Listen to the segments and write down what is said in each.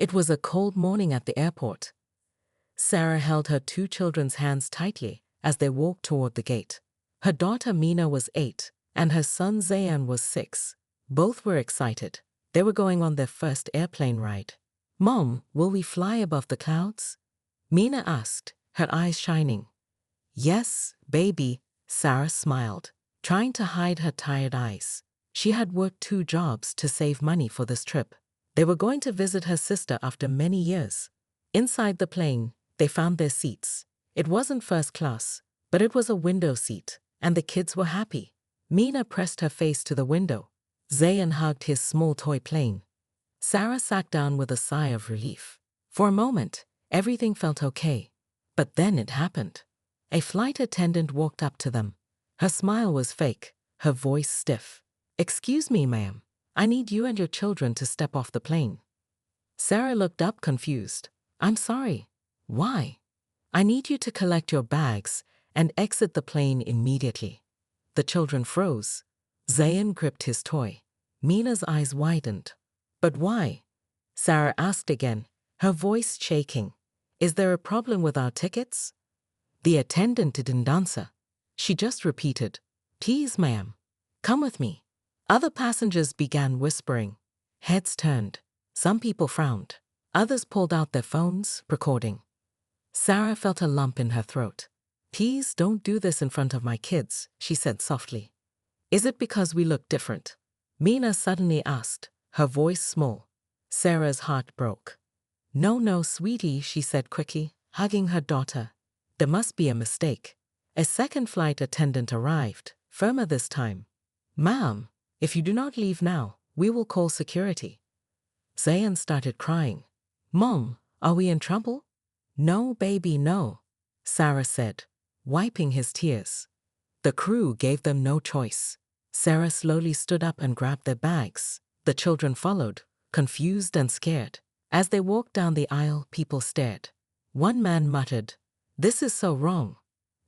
It was a cold morning at the airport. Sarah held her two children's hands tightly as they walked toward the gate. Her daughter Mina was 8, and her son Zayan was 6. Both were excited. They were going on their first airplane ride. "Mom, will we fly above the clouds?" Mina asked, her eyes shining. "Yes, baby," Sarah smiled, trying to hide her tired eyes. She had worked 2 jobs to save money for this trip. They were going to visit her sister after many years. Inside the plane, they found their seats. It wasn't first class, but it was a window seat, and the kids were happy. Mina pressed her face to the window. Zayan hugged his small toy plane. Sarah sat down with a sigh of relief. For a moment, everything felt okay. But then it happened. A flight attendant walked up to them. Her smile was fake, her voice stiff. "Excuse me, ma'am. I need you and your children to step off the plane." Sarah looked up confused. "I'm sorry. Why?" "I need you to collect your bags and exit the plane immediately." The children froze. Zayan gripped his toy. Mina's eyes widened. "But why?" Sarah asked again, her voice shaking. "Is there a problem with our tickets?" The attendant didn't answer. She just repeated, "Please, ma'am, come with me." Other passengers began whispering. Heads turned. Some people frowned. Others pulled out their phones, recording. Sarah felt a lump in her throat. "Please don't do this in front of my kids," she said softly. "Is it because we look different?" Mina suddenly asked, her voice small. Sarah's heart broke. No, sweetie," she said quickly, hugging her daughter. "There must be a mistake." A second flight attendant arrived, firmer this time. "Ma'am, if you do not leave now, we will call security." Zayan started crying. "Mom, are we in trouble?" "No, baby, no," Sarah said, wiping his tears. The crew gave them no choice. Sarah slowly stood up and grabbed their bags. The children followed, confused and scared. As they walked down the aisle, people stared. One man muttered, "This is so wrong."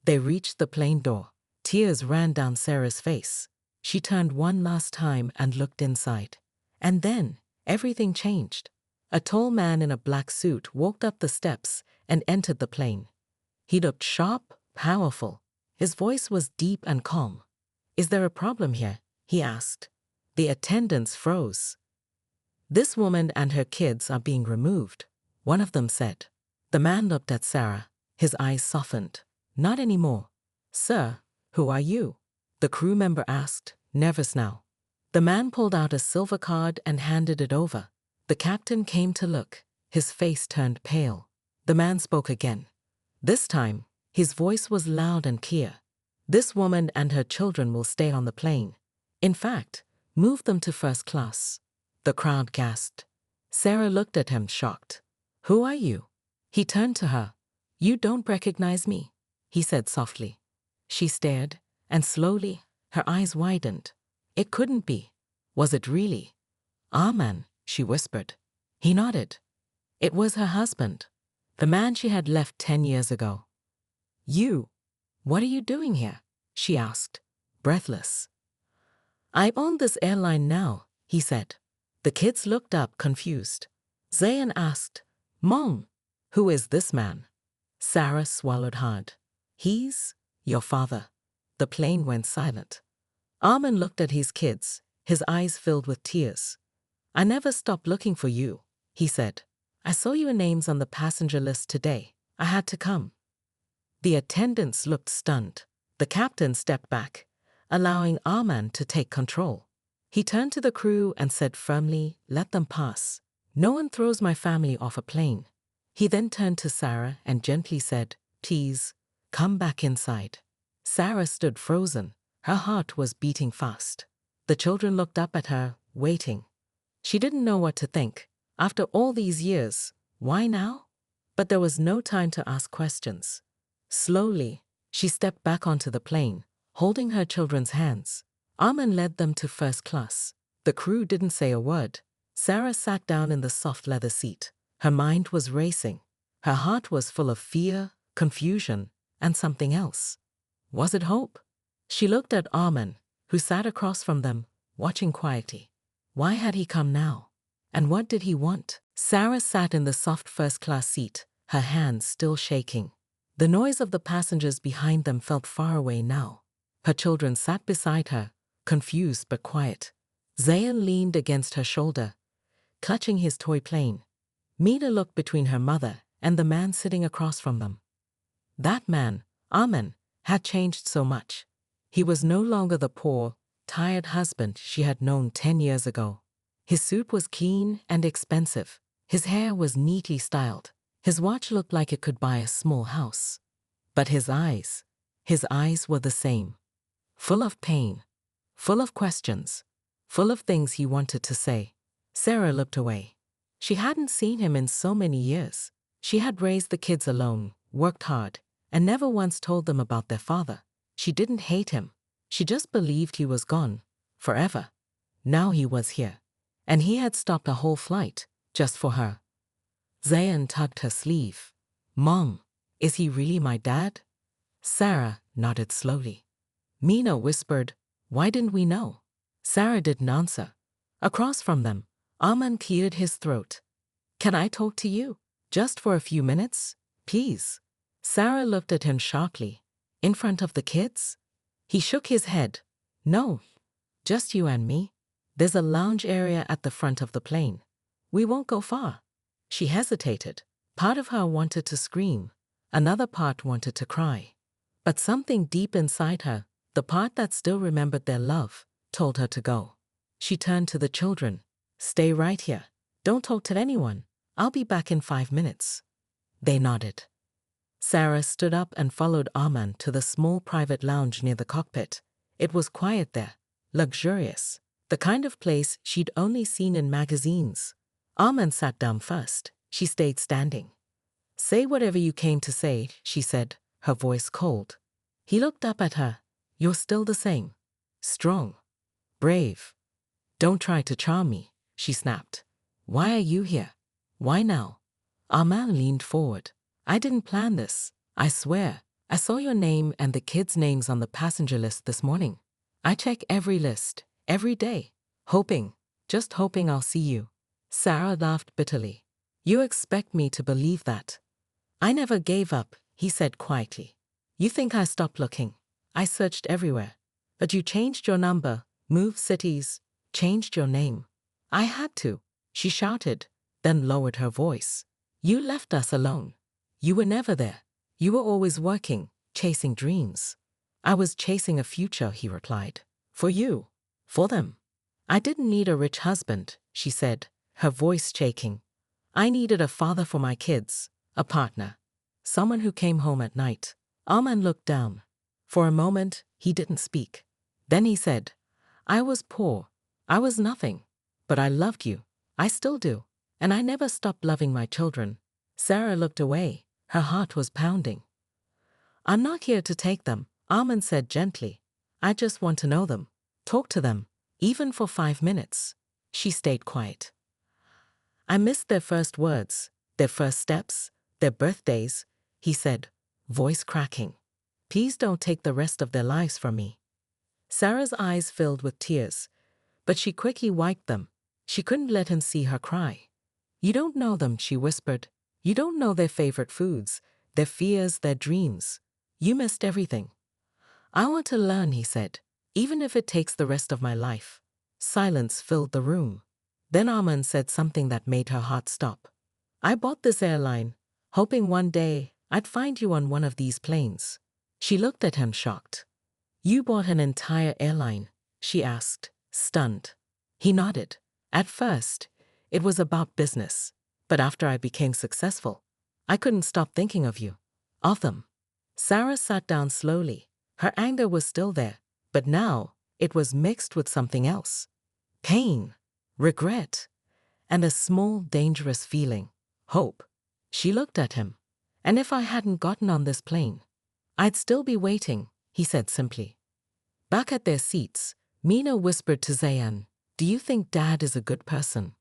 They reached the plane door. Tears ran down Sarah's face. She turned one last time and looked inside. And then, everything changed. A tall man in a black suit walked up the steps and entered the plane. He looked sharp, powerful. His voice was deep and calm. "Is there a problem here?" he asked. The attendants froze. "This woman and her kids are being removed," one of them said. The man looked at Sarah. His eyes softened. "Not anymore." "Sir, who are you?" the crew member asked, nervous now. The man pulled out a silver card and handed it over. The captain came to look. His face turned pale. The man spoke again. This time, his voice was loud and clear. "This woman and her children will stay on the plane. In fact, move them to first class." The crowd gasped. Sarah looked at him, shocked. "Who are you?" He turned to her. "You don't recognize me," he said softly. She stared, and slowly, her eyes widened. It couldn't be. Was it really? "Arman," she whispered. He nodded. It was her husband, the man she had left 10 years ago. What are you doing here?" she asked, breathless. "I own this airline now," he said. The kids looked up, confused. Zayan asked, "Mom, who is this man?" Sarah swallowed hard. "He's your father." The plane went silent. Arman looked at his kids, his eyes filled with tears. "I never stopped looking for you," he said. "I saw your names on the passenger list today. I had to come." The attendants looked stunned. The captain stepped back, allowing Arman to take control. He turned to the crew and said firmly, "Let them pass. No one throws my family off a plane." He then turned to Sarah and gently said, "Please, come back inside." Sarah stood frozen. Her heart was beating fast. The children looked up at her, waiting. She didn't know what to think. After all these years, why now? But there was no time to ask questions. Slowly, she stepped back onto the plane, holding her children's hands. Arman led them to first class. The crew didn't say a word. Sarah sat down in the soft leather seat. Her mind was racing. Her heart was full of fear, confusion, and something else. Was it hope? She looked at Arman, who sat across from them, watching quietly. Why had he come now? And what did he want? Sarah sat in the soft first-class seat, her hands still shaking. The noise of the passengers behind them felt far away now. Her children sat beside her, confused but quiet. Zayan leaned against her shoulder, clutching his toy plane. Mina looked between her mother and the man sitting across from them. That man, Arman, had changed so much. He was no longer the poor, tired husband she had known 10 years ago. His suit was clean and expensive. His hair was neatly styled. His watch looked like it could buy a small house. But his eyes were the same. Full of pain, full of questions, full of things he wanted to say. Sarah looked away. She hadn't seen him in so many years. She had raised the kids alone, worked hard, and never once told them about their father. She didn't hate him. She just believed he was gone, forever. Now he was here. And he had stopped a whole flight, just for her. Zayan tugged her sleeve. "Mom, is he really my dad?" Sarah nodded slowly. Mina whispered, "Why didn't we know?" Sarah didn't answer. Across from them, Arman cleared his throat. "Can I talk to you? Just for a few minutes? Please?" Sarah looked at him sharply. "In front of the kids?" He shook his head. "No, just you and me. There's a lounge area at the front of the plane. We won't go far." She hesitated. Part of her wanted to scream. Another part wanted to cry. But something deep inside her, the part that still remembered their love, told her to go. She turned to the children. "Stay right here. Don't talk to anyone. I'll be back in 5 minutes." They nodded. Sarah stood up and followed Arman to the small private lounge near the cockpit. It was quiet there, luxurious, the kind of place she'd only seen in magazines. Arman sat down first. She stayed standing. "Say whatever you came to say," she said, her voice cold. He looked up at her. "You're still the same. Strong. Brave. Don't try to charm me," she snapped. "Why are you here? Why now?" Arman leaned forward. "I didn't plan this. I swear. I saw your name and the kids' names on the passenger list this morning. I check every list, every day, just hoping I'll see you." Sarah laughed bitterly. "You expect me to believe that?" "I never gave up," he said quietly. "You think I stopped looking? I searched everywhere. But you changed your number, moved cities, changed your name." "I had to," she shouted, then lowered her voice. "You left us alone. You were never there. You were always working, chasing dreams." "I was chasing a future," he replied. "For you. For them. I didn't need a rich husband," she said, her voice shaking. "I needed a father for my kids, a partner, someone who came home at night." Arman looked down. For a moment, he didn't speak. Then he said, "I was poor. I was nothing. But I loved you. I still do. And I never stopped loving my children." Sarah looked away. Her heart was pounding. "I'm not here to take them," Arman said gently. "I just want to know them. Talk to them, even for 5 minutes." She stayed quiet. "I missed their first words, their first steps, their birthdays," he said, voice cracking. "Please don't take the rest of their lives from me." Sarah's eyes filled with tears, but she quickly wiped them. She couldn't let him see her cry. "You don't know them," she whispered. "You don't know their favorite foods, their fears, their dreams. You missed everything." "I want to learn," he said, "even if it takes the rest of my life." Silence filled the room. Then Arman said something that made her heart stop. "I bought this airline, hoping one day I'd find you on one of these planes." She looked at him shocked. "You bought an entire airline?" she asked, stunned. He nodded. "At first, it was about business. But after I became successful, I couldn't stop thinking of you, of them." Sarah sat down slowly. Her anger was still there, but now it was mixed with something else. Pain, regret, and a small, dangerous feeling. Hope. She looked at him. "And if I hadn't gotten on this plane, I'd still be waiting," he said simply. Back at their seats, Mina whispered to Zayan, "Do you think Dad is a good person?"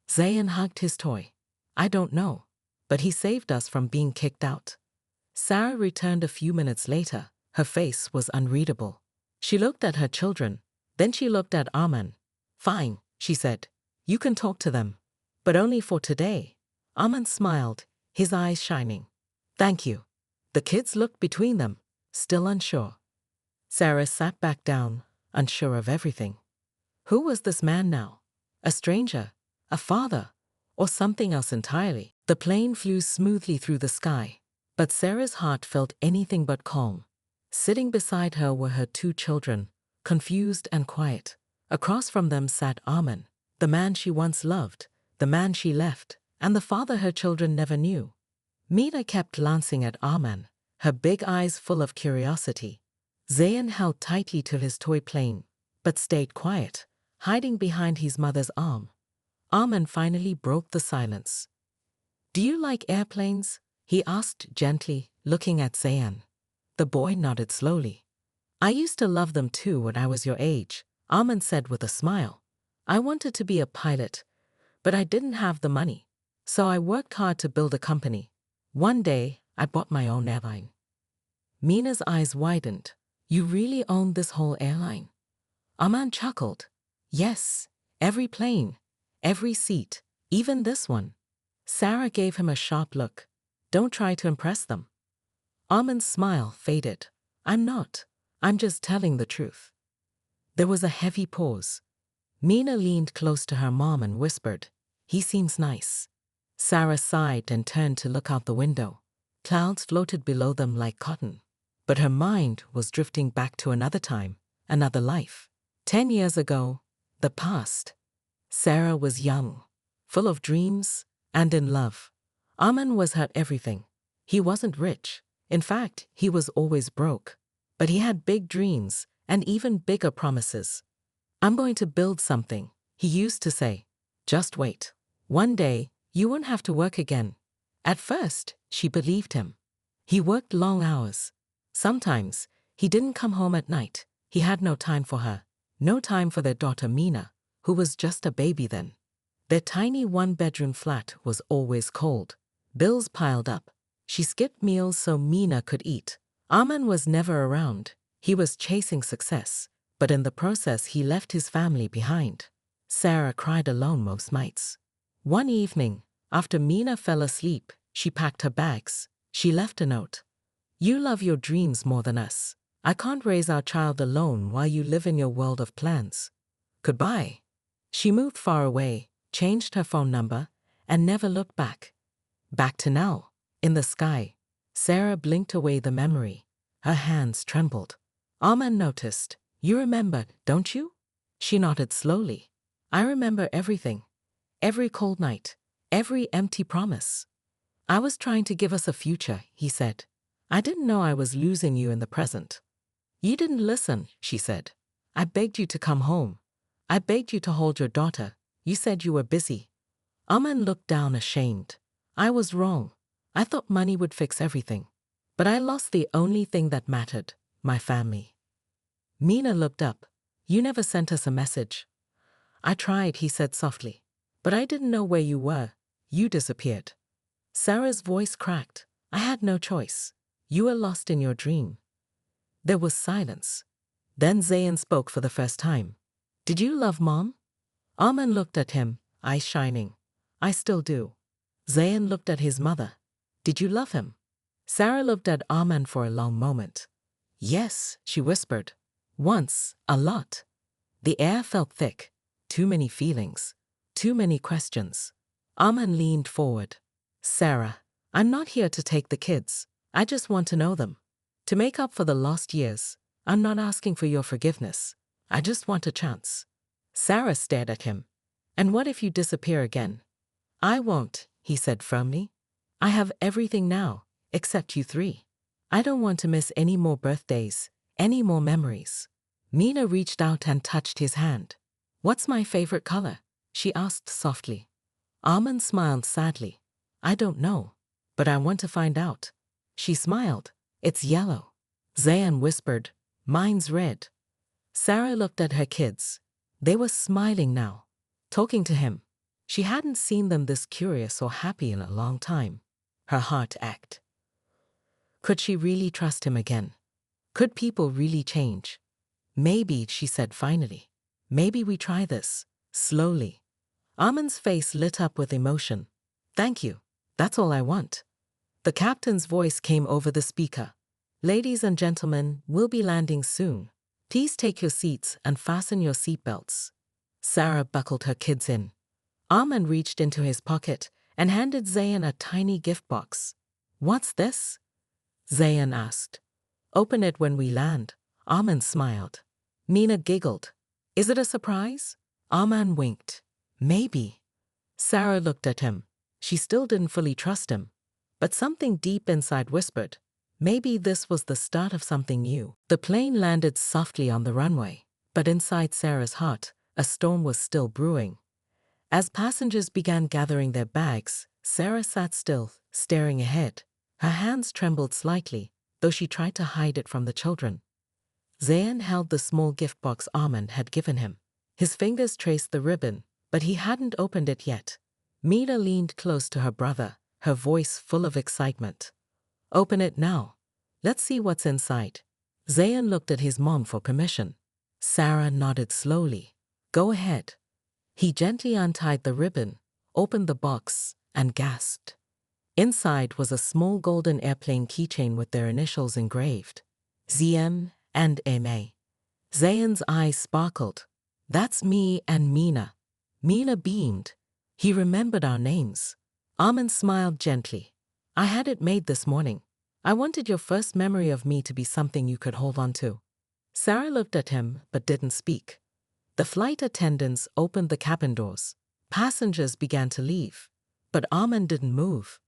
Zayan hugged his toy. "I don't know, but he saved us from being kicked out." Sarah returned a few minutes later. Her face was unreadable. She looked at her children. Then she looked at Arman. "Fine," she said. "You can talk to them. But only for today. Armand smiled, his eyes shining. Thank you. The kids looked between them, still unsure. Sarah sat back down, unsure of everything. Who was this man now? A stranger? A father? Or something else entirely? The plane flew smoothly through the sky, but Sarah's heart felt anything but calm. Sitting beside her were her two children, confused and quiet. Across from them sat Arman, the man she once loved, the man she left, and the father her children never knew. Mina kept glancing at Arman, her big eyes full of curiosity. Zayn held tightly to his toy plane, but stayed quiet, hiding behind his mother's arm. Arman finally broke the silence. "Do you like airplanes?" he asked gently, looking at Zayn. The boy nodded slowly. "I used to love them too when I was your age," Arman said with a smile. "I wanted to be a pilot, but I didn't have the money. So I worked hard to build a company. One day, I bought my own airline." Mina's eyes widened. "You really own this whole airline?" Arman chuckled. "Yes, every plane, every seat, even this one." Sarah gave him a sharp look. "Don't try to impress them." Arman's smile faded. "I'm not. I'm just telling the truth." There was a heavy pause. Mina leaned close to her mom and whispered, "He seems nice." Sarah sighed and turned to look out the window. Clouds floated below them like cotton. But her mind was drifting back to another time, another life. 10 years ago, the past. Sarah was young, full of dreams, and in love. Arman was her everything. He wasn't rich. In fact, he was always broke. But he had big dreams, and even bigger promises. "I'm going to build something," he used to say. "Just wait. One day, you won't have to work again." At first, she believed him. He worked long hours. Sometimes, he didn't come home at night. He had no time for her. No time for their daughter Mina, who was just a baby then. Their tiny one-bedroom flat was always cold. Bills piled up. She skipped meals so Mina could eat. Arman was never around. He was chasing success, but in the process he left his family behind. Sarah cried alone most nights. One evening, after Mina fell asleep, she packed her bags. She left a note. "You love your dreams more than us. I can't raise our child alone while you live in your world of plans. Goodbye." She moved far away, changed her phone number, and never looked back. Back to now, in the sky. Sarah blinked away the memory. Her hands trembled. Arman noticed. "You remember, don't you?" She nodded slowly. "I remember everything. Every cold night. Every empty promise. I was trying to give us a future," he said. "I didn't know I was losing you in the present." "You didn't listen," she said. "I begged you to come home. I begged you to hold your daughter. You said you were busy." Arman looked down ashamed. "I was wrong. I thought money would fix everything. But I lost the only thing that mattered, my family." Mina looked up. "You never sent us a message." "I tried," he said softly. "But I didn't know where you were. You disappeared." Sarah's voice cracked. "I had no choice. You were lost in your dream." There was silence. Then Zayn spoke for the first time. "Did you love Mom?" Arman looked at him, eyes shining. "I still do." Zayn looked at his mother. "Did you love him?" Sarah looked at Arman for a long moment. "Yes," she whispered. "Once, a lot." The air felt thick. Too many feelings. Too many questions. Arman leaned forward. "Sarah, I'm not here to take the kids. I just want to know them. To make up for the lost years. I'm not asking for your forgiveness. I just want a chance." Sarah stared at him. "And what if you disappear again?" "I won't," he said firmly. "I have everything now, except you three. I don't want to miss any more birthdays, any more memories." Mina reached out and touched his hand. "What's my favorite color?" she asked softly. Arman smiled sadly. "I don't know, but I want to find out." She smiled. "It's yellow." Zayn whispered, "Mine's red." Sarah looked at her kids. They were smiling now, talking to him. She hadn't seen them this curious or happy in a long time. Her heart ached. Could she really trust him again? Could people really change? "Maybe," she said finally. "Maybe we try this, slowly." Armin's face lit up with emotion. Thank you. That's all I want. The captain's voice came over the speaker. Ladies and gentlemen, we'll be landing soon. Please take your seats and fasten your seatbelts. Sarah buckled her kids in. Armin reached into his pocket and handed Zayn a tiny gift box. What's this? Zayn asked. Open it when we land. Armin smiled. Mina giggled. Is it a surprise? Armin winked. Maybe. Sarah looked at him. She still didn't fully trust him. But something deep inside whispered, maybe this was the start of something new. The plane landed softly on the runway, but inside Sarah's heart, a storm was still brewing. As passengers began gathering their bags, Sarah sat still, staring ahead. Her hands trembled slightly, though she tried to hide it from the children. Zayn held the small gift box Armin had given him. His fingers traced the ribbon, but he hadn't opened it yet. Mina leaned close to her brother, her voice full of excitement. Open it now. Let's see what's inside. Zayn looked at his mom for permission. Sarah nodded slowly. Go ahead. He gently untied the ribbon, opened the box, and gasped. Inside was a small golden airplane keychain with their initials engraved. ZM and MA. Zayn's eyes sparkled. That's me and Mina. Mina beamed. He remembered our names. Armin smiled gently. I had it made this morning. I wanted your first memory of me to be something you could hold on to. Sarah looked at him but didn't speak. The flight attendants opened the cabin doors. Passengers began to leave. But Armin didn't move.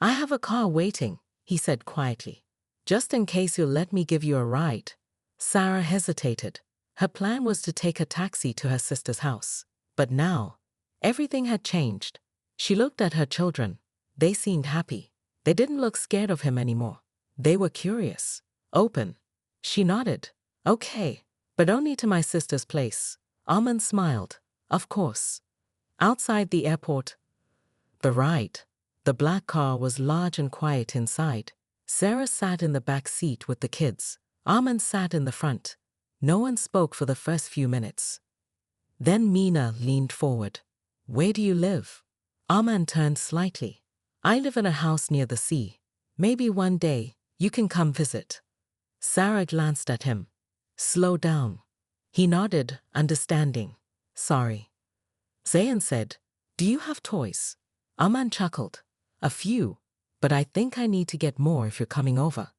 I have a car waiting, he said quietly. Just in case you'll let me give you a ride. Sarah hesitated. Her plan was to take a taxi to her sister's house. But now, everything had changed. She looked at her children. They seemed happy. They didn't look scared of him anymore. They were curious. Open. She nodded. Okay, but only to my sister's place. Armin smiled. Of course. Outside the airport. The ride. The black car was large and quiet inside. Sarah sat in the back seat with the kids. Armin sat in the front. No one spoke for the first few minutes. Then Mina leaned forward. Where do you live? Armin turned slightly. I live in a house near the sea. Maybe one day you can come visit. Sarah glanced at him. Slow down. He nodded, understanding. Sorry. Zayn said, do you have toys? Armin chuckled. A few, but I think I need to get more if you're coming over.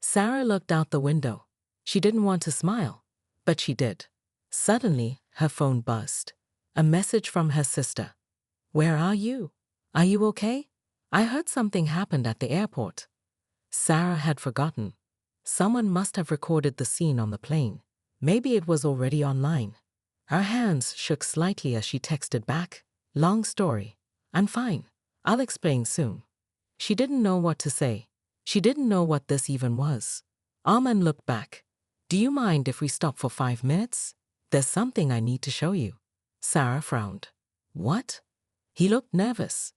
Sarah looked out the window. She didn't want to smile, but she did. Suddenly, her phone buzzed. A message from her sister. Where are you? Are you okay? I heard something happened at the airport. Sarah had forgotten. Someone must have recorded the scene on the plane. Maybe it was already online. Her hands shook slightly as she texted back. Long story. I'm fine. I'll explain soon. She didn't know what to say. She didn't know what this even was. Armin looked back. Do you mind if we stop for 5 minutes? There's something I need to show you. Sarah frowned. What? He looked nervous.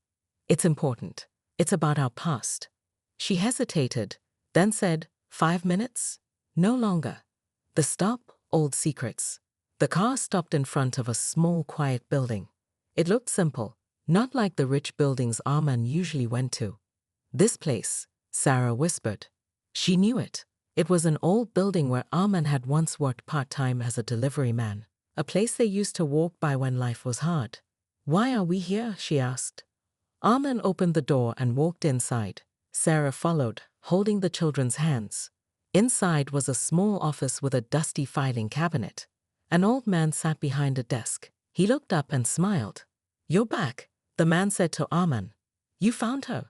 It's important. It's about our past. She hesitated, then said, 5 minutes? No longer. The stop, old secrets. The car stopped in front of a small, quiet building. It looked simple, not like the rich buildings Armin usually went to. This place, Sarah whispered. She knew it. It was an old building where Armin had once worked part-time as a delivery man, a place they used to walk by when life was hard. Why are we here? She asked. Armin opened the door and walked inside. Sarah followed, holding the children's hands. Inside was a small office with a dusty filing cabinet. An old man sat behind a desk. He looked up and smiled. You're back, the man said to Armin. You found her?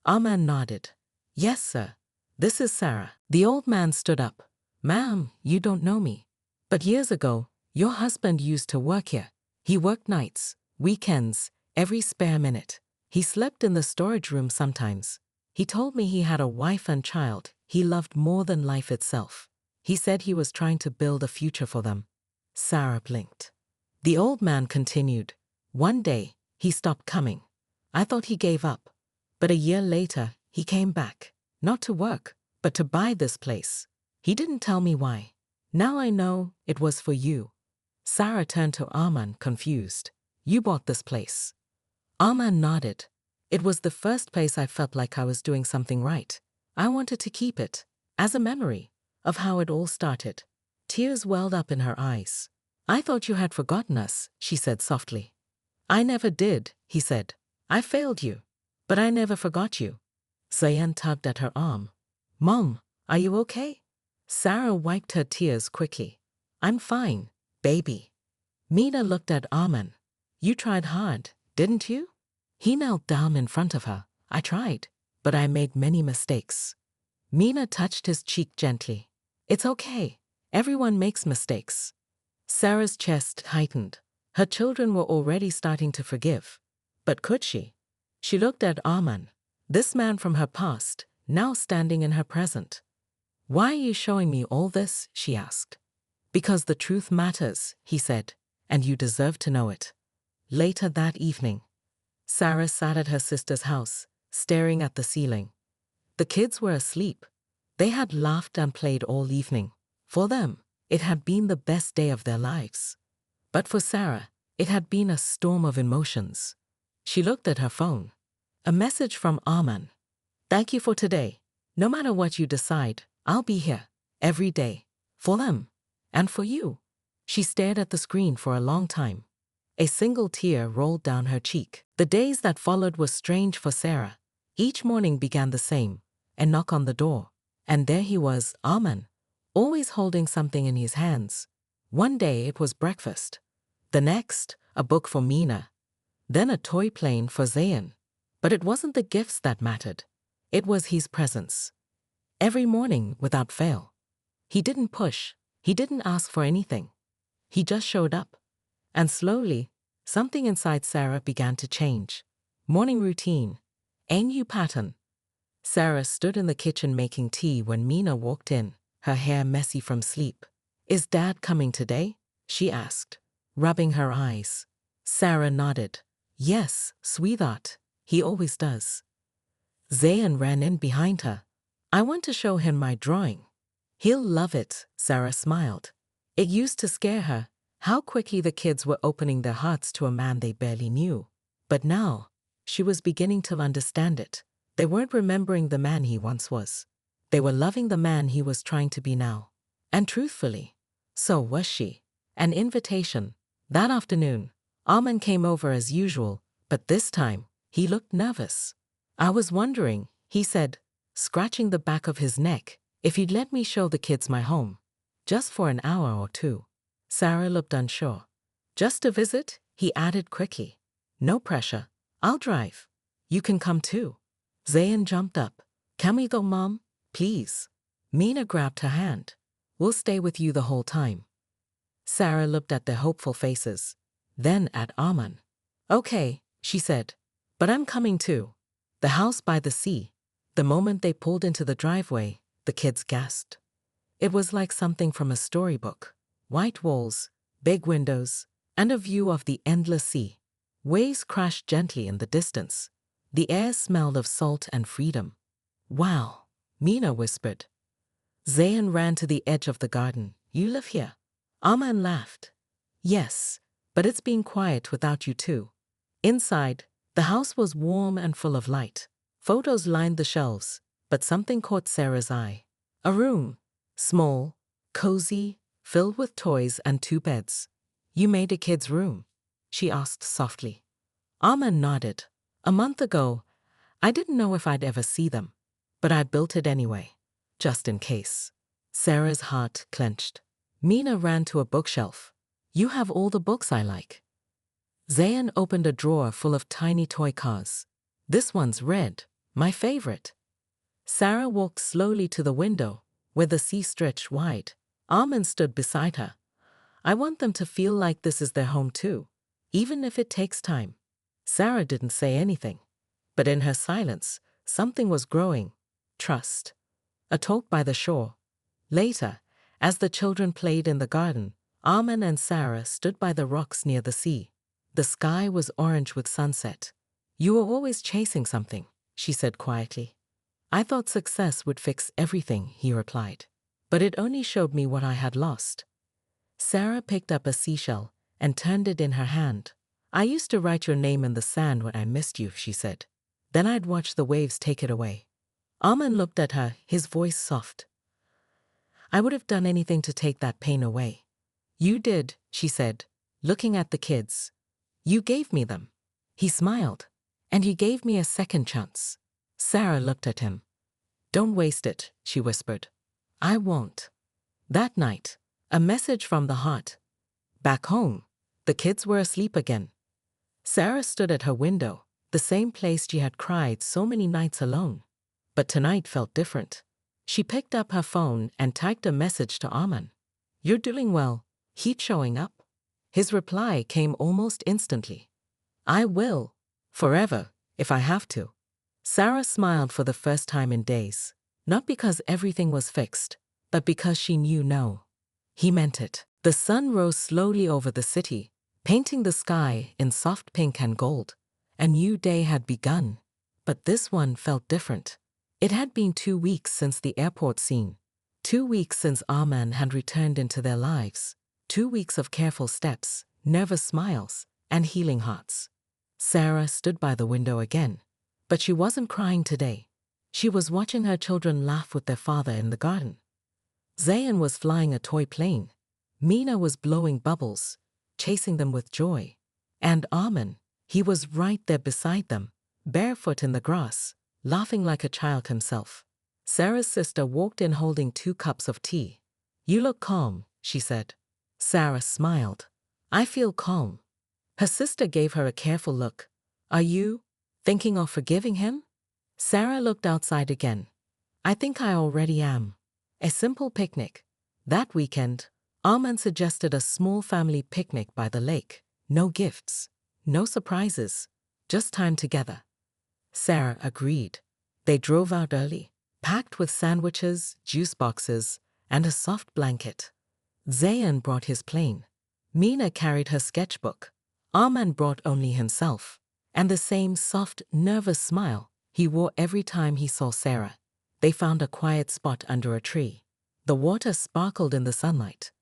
Armin nodded. Yes, sir. This is Sarah. The old man stood up. Ma'am, you don't know me. But years ago, your husband used to work here. He worked nights, weekends, every spare minute. He slept in the storage room sometimes. He told me he had a wife and child he loved more than life itself. He said he was trying to build a future for them. Sarah blinked. The old man continued. One day, he stopped coming. I thought he gave up. But a year later, he came back. Not to work, but to buy this place. He didn't tell me why. Now I know it was for you. Sarah turned to Armin, confused. You bought this place. Arman nodded. It was the first place I felt like I was doing something right. I wanted to keep it, as a memory of how it all started. Tears welled up in her eyes. I thought you had forgotten us, she said softly. I never did, he said. I failed you. But I never forgot you. Zayan tugged at her arm. Mom, are you okay? Sarah wiped her tears quickly. I'm fine, baby. Mina looked at Arman. You tried hard, didn't you? He knelt down in front of her. I tried, but I made many mistakes. Mina touched his cheek gently. It's okay. Everyone makes mistakes. Sarah's chest tightened. Her children were already starting to forgive. But could she? She looked at Arman, this man from her past, now standing in her present. Why are you showing me all this? She asked. Because the truth matters, he said, and you deserve to know it. Later that evening, Sarah sat at her sister's house, staring at the ceiling. The kids were asleep. They had laughed and played all evening. For them, it had been the best day of their lives. But for Sarah, it had been a storm of emotions. She looked at her phone. A message from Arman. Thank you for today. No matter what you decide, I'll be here, every day, for them, and for you. She stared at the screen for a long time. A single tear rolled down her cheek. The days that followed were strange for Sarah. Each morning began the same, a knock on the door. And there he was, Arman, always holding something in his hands. One day it was breakfast. The next, a book for Mina. Then a toy plane for Zayan. But it wasn't the gifts that mattered. It was his presence. Every morning, without fail. He didn't push. He didn't ask for anything. He just showed up. And slowly, something inside Sarah began to change. Morning routine. A new pattern. Sarah stood in the kitchen making tea when Mina walked in, her hair messy from sleep. Is Dad coming today? She asked, rubbing her eyes. Sarah nodded. Yes, sweetheart. He always does. Zayan ran in behind her. I want to show him my drawing. He'll love it, Sarah smiled. It used to scare her, how quickly the kids were opening their hearts to a man they barely knew. But now, she was beginning to understand it. They weren't remembering the man he once was. They were loving the man he was trying to be now. And truthfully, so was she. An invitation. That afternoon, Arman came over as usual, but this time, he looked nervous. I was wondering, he said, scratching the back of his neck, if you'd let me show the kids my home. Just for an hour or two. Sarah looked unsure. Just a visit, he added quickly. No pressure. I'll drive. You can come too. Zayan jumped up. Can we go, Mom? Please. Mina grabbed her hand. We'll stay with you the whole time. Sarah looked at their hopeful faces. Then at Arman. Okay, she said. But I'm coming too. The house by the sea. The moment they pulled into the driveway, the kids gasped. It was like something from a storybook. White walls, big windows, and a view of the endless sea. Waves crashed gently in the distance. The air smelled of salt and freedom. Wow, Mina whispered. Zayan ran to the edge of the garden. You live here? Arman laughed. Yes, but it's been quiet without you too. Inside, the house was warm and full of light. Photos lined the shelves, but something caught Sarah's eye. A room, small, cozy, filled with toys and 2 beds. You made a kid's room? She asked softly. Arman nodded. A month ago, I didn't know if I'd ever see them, but I built it anyway, just in case. Sarah's heart clenched. Mina ran to a bookshelf. You have all the books I like. Zayan opened a drawer full of tiny toy cars. This one's red, my favorite. Sarah walked slowly to the window, where the sea stretched wide. Arman stood beside her. I want them to feel like this is their home too, even if it takes time. Sarah didn't say anything, but in her silence, something was growing. Trust. A talk by the shore. Later, as the children played in the garden, Arman and Sarah stood by the rocks near the sea. The sky was orange with sunset. You were always chasing something, she said quietly. I thought success would fix everything, he replied. But it only showed me what I had lost. Sarah picked up a seashell and turned it in her hand. I used to write your name in the sand when I missed you, she said. Then I'd watch the waves take it away. Arman looked at her, his voice soft. I would have done anything to take that pain away. You did, she said, looking at the kids. You gave me them. He smiled. And he gave me a second chance. Sarah looked at him. Don't waste it, she whispered. I won't. That night, a message from the heart. Back home, the kids were asleep again. Sarah stood at her window, the same place she had cried so many nights alone. But tonight felt different. She picked up her phone and typed a message to Arman. You're doing well. Heat showing up? His reply came almost instantly. I will. Forever, if I have to. Sarah smiled for the first time in days. Not because everything was fixed, but because she knew no. He meant it. The sun rose slowly over the city, painting the sky in soft pink and gold. A new day had begun. But this one felt different. It had been 2 weeks since the airport scene. 2 weeks since Arman had returned into their lives. 2 weeks of careful steps, nervous smiles, and healing hearts. Sarah stood by the window again. But she wasn't crying today. She was watching her children laugh with their father in the garden. Zayn was flying a toy plane. Mina was blowing bubbles, chasing them with joy. And Arman, he was right there beside them, barefoot in the grass, laughing like a child himself. Sarah's sister walked in holding 2 cups of tea. You look calm, she said. Sarah smiled. I feel calm. Her sister gave her a careful look. Are you thinking of forgiving him? Sarah looked outside again. I think I already am. A simple picnic. That weekend, Arman suggested a small family picnic by the lake. No gifts, no surprises, just time together. Sarah agreed. They drove out early, packed with sandwiches, juice boxes, and a soft blanket. Zayn brought his plane. Mina carried her sketchbook. Arman brought only himself, and the same soft, nervous smile he wore every time he saw Sarah. They found a quiet spot under a tree. The water sparkled in the sunlight.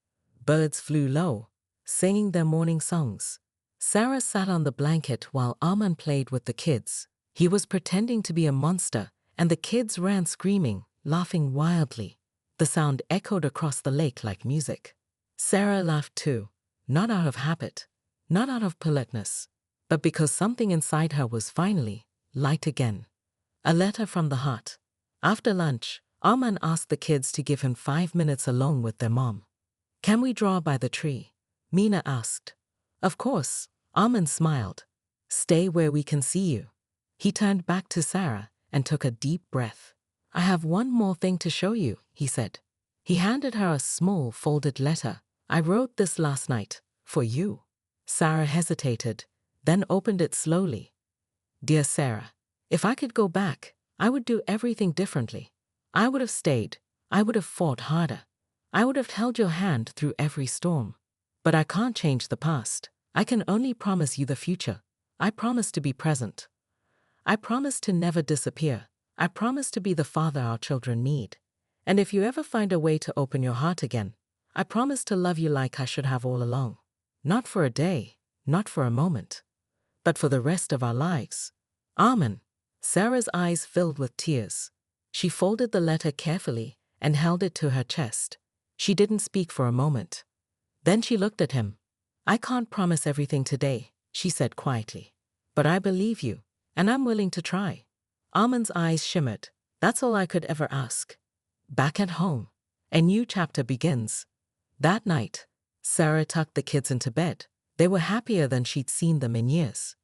Birds flew low, singing their morning songs. Sarah sat on the blanket while Arman played with the kids. He was pretending to be a monster, and the kids ran screaming, laughing wildly. The sound echoed across the lake like music. Sarah laughed too, not out of habit, not out of politeness, but because something inside her was finally light again. A letter from the heart. After lunch, Arman asked the kids to give him 5 minutes alone with their mom. Can we draw by the tree? Mina asked. Of course, Arman smiled. Stay where we can see you. He turned back to Sarah and took a deep breath. I have one more thing to show you, he said. He handed her a small folded letter. I wrote this last night, for you. Sarah hesitated, then opened it slowly. Dear Sarah, if I could go back, I would do everything differently. I would have stayed. I would have fought harder. I would have held your hand through every storm. But I can't change the past. I can only promise you the future. I promise to be present. I promise to never disappear. I promise to be the father our children need. And if you ever find a way to open your heart again, I promise to love you like I should have all along. Not for a day, not for a moment, but for the rest of our lives. Arman. Sarah's eyes filled with tears. She folded the letter carefully and held it to her chest. She didn't speak for a moment. Then she looked at him. I can't promise everything today, she said quietly. But I believe you, and I'm willing to try. Arman's eyes shimmered. That's all I could ever ask. Back at home, a new chapter begins. That night, Sarah tucked the kids into bed. They were happier than she'd seen them in years.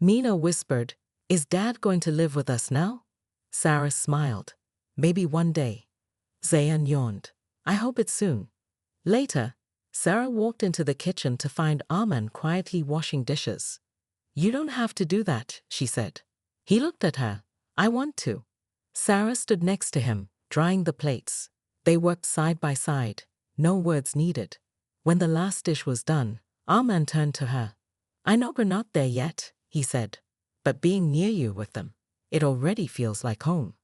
Mina whispered, Is Dad going to live with us now? Sarah smiled. Maybe one day. Zayn yawned. I hope it's soon. Later, Sarah walked into the kitchen to find Arman quietly washing dishes. You don't have to do that, she said. He looked at her. I want to. Sarah stood next to him, drying the plates. They worked side by side, no words needed. When the last dish was done, Arman turned to her. I know we're not there yet, he said, but being near you with them, it already feels like home.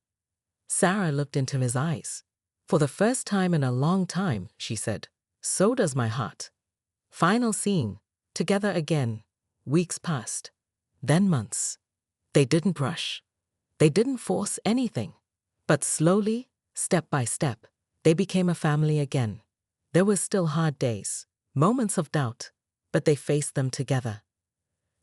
Sarah looked into his eyes. For the first time in a long time, she said, so does my heart. Final scene. Together again. Weeks passed. Then months. They didn't rush. They didn't force anything. But slowly, step by step, they became a family again. There were still hard days, moments of doubt, but they faced them together.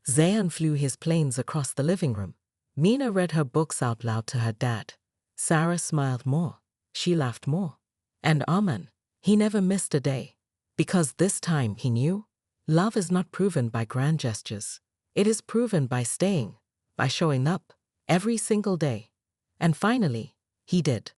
Zayan flew his planes across the living room. Mina read her books out loud to her dad. Sarah smiled more. She laughed more. And Aman, he never missed a day. Because this time he knew, love is not proven by grand gestures. It is proven by staying, by showing up, every single day. And finally, he did.